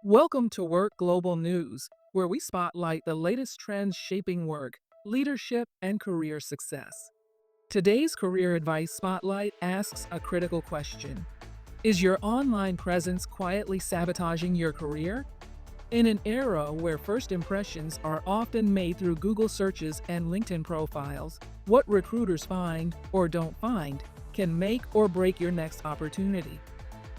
Welcome to Work Global News, where we spotlight the latest trends shaping work, leadership, and career success. Today's Career Advice Spotlight asks a critical question. Is your online presence quietly sabotaging your career? In an era where first impressions are often made through Google searches and LinkedIn profiles, what recruiters find or don't find can make or break your next opportunity.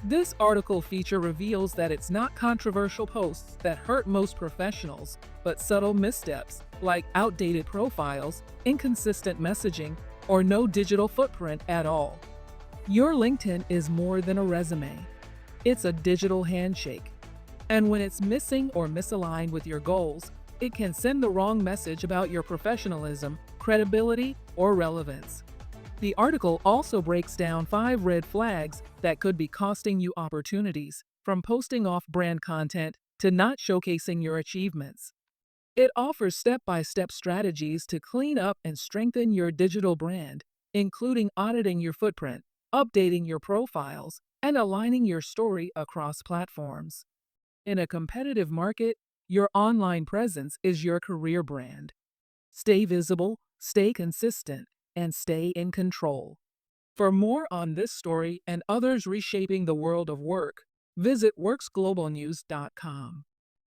This article feature reveals that it's not controversial posts that hurt most professionals, but subtle missteps like outdated profiles, inconsistent messaging, or no digital footprint at all. Your LinkedIn is more than a resume. It's a digital handshake. And when it's missing or misaligned with your goals, it can send the wrong message about your professionalism, credibility, or relevance. The article also breaks down 5 red flags that could be costing you opportunities, from posting off brand content to not showcasing your achievements. It offers step by step strategies to clean up and strengthen your digital brand, including auditing your footprint, updating your profiles, and aligning your story across platforms. In a competitive market, your online presence is your career brand. Stay visible, stay consistent, and stay in control. For more on this story and others reshaping the world of work, visit worksglobalnews.com.